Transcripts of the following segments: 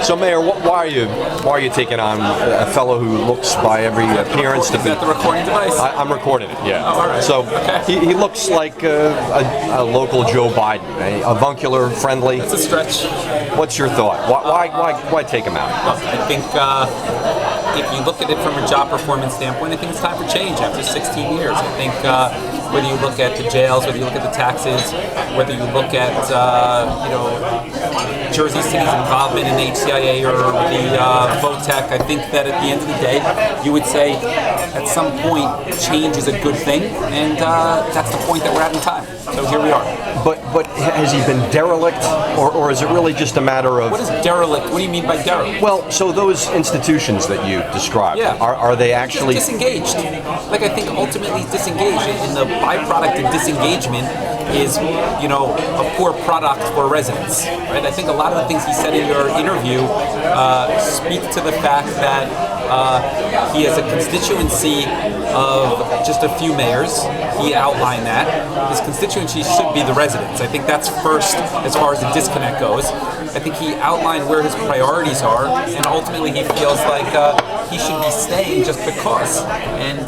So, Mayor, why are you taking on a fellow who looks by every appearance to be? Is that the recording device? I'm recording it. Yeah. Oh, all right. So Okay. he looks like a local Joe Biden, avuncular, friendly. It's a stretch. What's your thought? Why take him out? Look, I think if you look at it from a job performance standpoint, I think it's time for change after 16 years. I think whether you look at the jails, whether you look at the taxes, whether you look at Jersey City's involvement in the HCIA or the VOTEC, I think that at the end of the day, you would say at some point change is a good thing, and that's the point that we're at in time. So here we are. But has he been derelict, or is it really just a matter of... What is derelict? What do you mean by derelict? Well, so those institutions that you described, are they actually... Just disengaged. Like, I think ultimately he's disengaged, and the byproduct of disengagement is, a poor product for residents, right? I think a lot of the things he said in your interview speak to the fact that he has a constituency of just a few mayors. He outlined that. His constituency should be the residents. I think that's first as far as the disconnect goes. I think he outlined where his priorities are, and ultimately he feels like he should be staying just because. And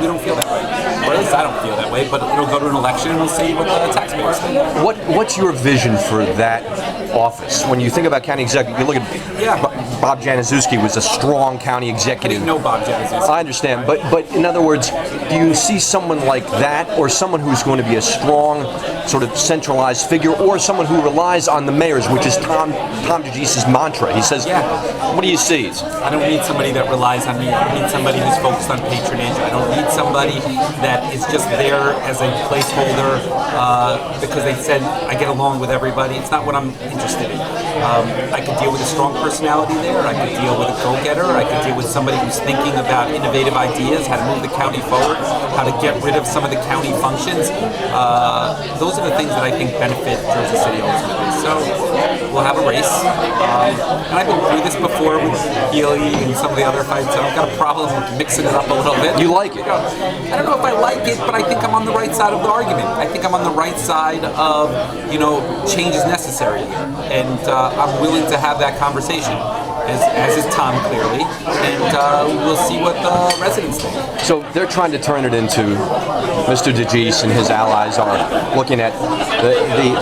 we don't feel that way. Or at least I don't feel that way, but it'll go to an election and we'll see what the taxpayers think. What's your vision for that office? When you think about county executive, you look at Bob Januszewski was a strong county executive. I didn't know Bob Januszewski. I understand, but in other words, do you see someone like that, or someone who's going to be a strong, sort of centralized figure, or someone who relies on the mayors, which is Tom DeGise's mantra? He says, what do you see? I don't need somebody that relies on me. I need somebody who's focused on patronage. I don't need somebody that is just there as a placeholder because they said I get along with everybody. It's not what I'm interested in. I could deal with a strong personality there. I could deal with a go-getter. I could deal with somebody who's thinking about innovative ideas, how to move the county forward, how to get rid of some of the county functions. Those are the things that I think benefit Jersey City ultimately. So we'll have a race. And I've been through this before with Healy and some of the other fights. I've got a problem with mixing it up a little bit. You like it? I don't know if I like it, but I think I'm on the right side of the argument. I think I'm on the right side of, change is necessary here. And I'm willing to have that conversation, as is Tom clearly, and we'll see what the residents think. So they're trying to turn it into Mr. DeGise and his allies are looking at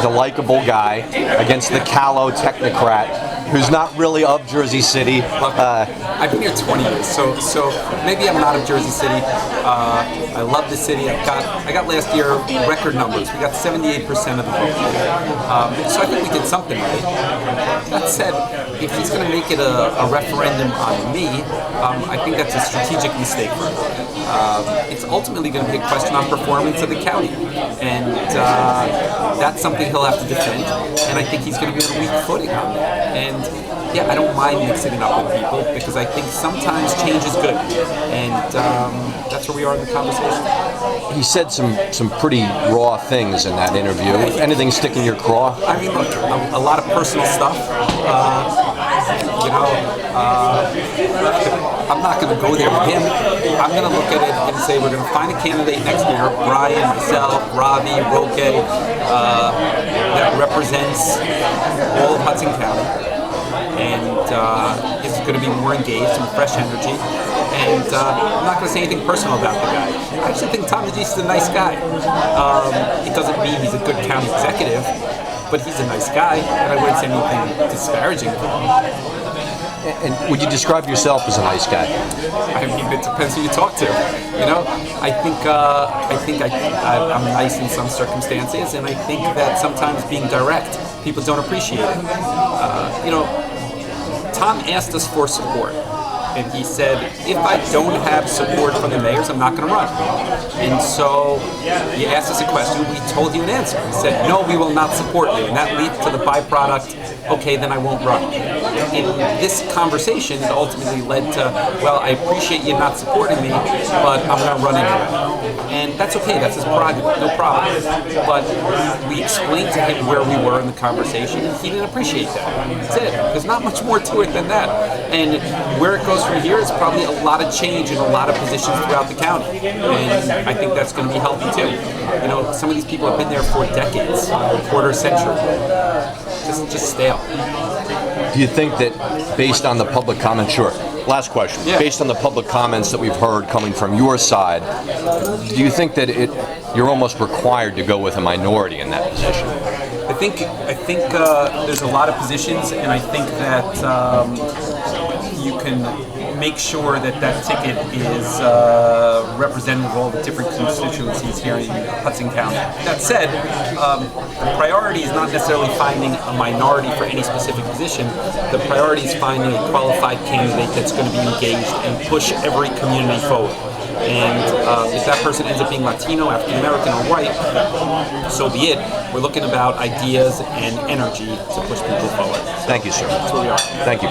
the likable guy against the callow technocrat who's not really of Jersey City. Look, I've been here 20 years, so maybe I'm not of Jersey City. I love the city. I got last year record numbers. We got 78% of the vote. So I think we did something right. That said, if he's going to make it a referendum on me, I think that's a strategic mistake for him. It's ultimately going to be a question on performance of the county, and that's something he'll have to defend. And I think he's going to be on a weak footing on that. And I don't mind mixing it up with people because I think sometimes change is good, and that's where we are in the conversation. He said some pretty raw things in that interview. Anything stick in your craw? I mean, look, a lot of personal stuff. I'm not going to go there with him. I'm going to look at it and say we're going to find a candidate next year, Brian, myself, Ravi, Roque, that represents all of Hudson County. And is going to be more engaged and fresh energy. And I'm not going to say anything personal about the guy. I actually think Tom DeGise is a nice guy. It doesn't mean he's a good county executive, but he's a nice guy, and I wouldn't say anything disparaging of him. And would you describe yourself as a nice guy? I mean, it depends who you talk to. I think I'm nice in some circumstances, and I think that sometimes being direct, people don't appreciate it. Tom asked us for support, and he said, if I don't have support from the mayors, I'm not going to run. And so he asked us a question, we told you an answer. He said, no, we will not support you, and that leads to the byproduct, okay, then I won't run. And this conversation ultimately led to, well, I appreciate you not supporting me, but I'm going to run anyway. And that's okay, that's his prerogative, no problem. But we explained to him where we were in the conversation, and he didn't appreciate that. That's it. There's not much more to it than that. And where it goes from here is probably a lot of change in a lot of positions throughout the county. And I think that's going to be healthy too. Some of these people have been there for decades, a quarter century. Just stale. Do you think that based on the public comments, sure. Last question. Yeah. Based on the public comments that we've heard coming from your side, do you think that you're almost required to go with a minority in that position? I think there's a lot of positions, and I think that you can make sure that that ticket is representative of all the different constituencies here in Hudson County. That said, the priority is not necessarily finding a minority for any specific position. The priority is finding a qualified candidate that's going to be engaged and push every community forward. And if that person ends up being Latino, African American, or white, so be it. We're looking about ideas and energy to push people forward. Thank you, sir. That's where we are. Thank you.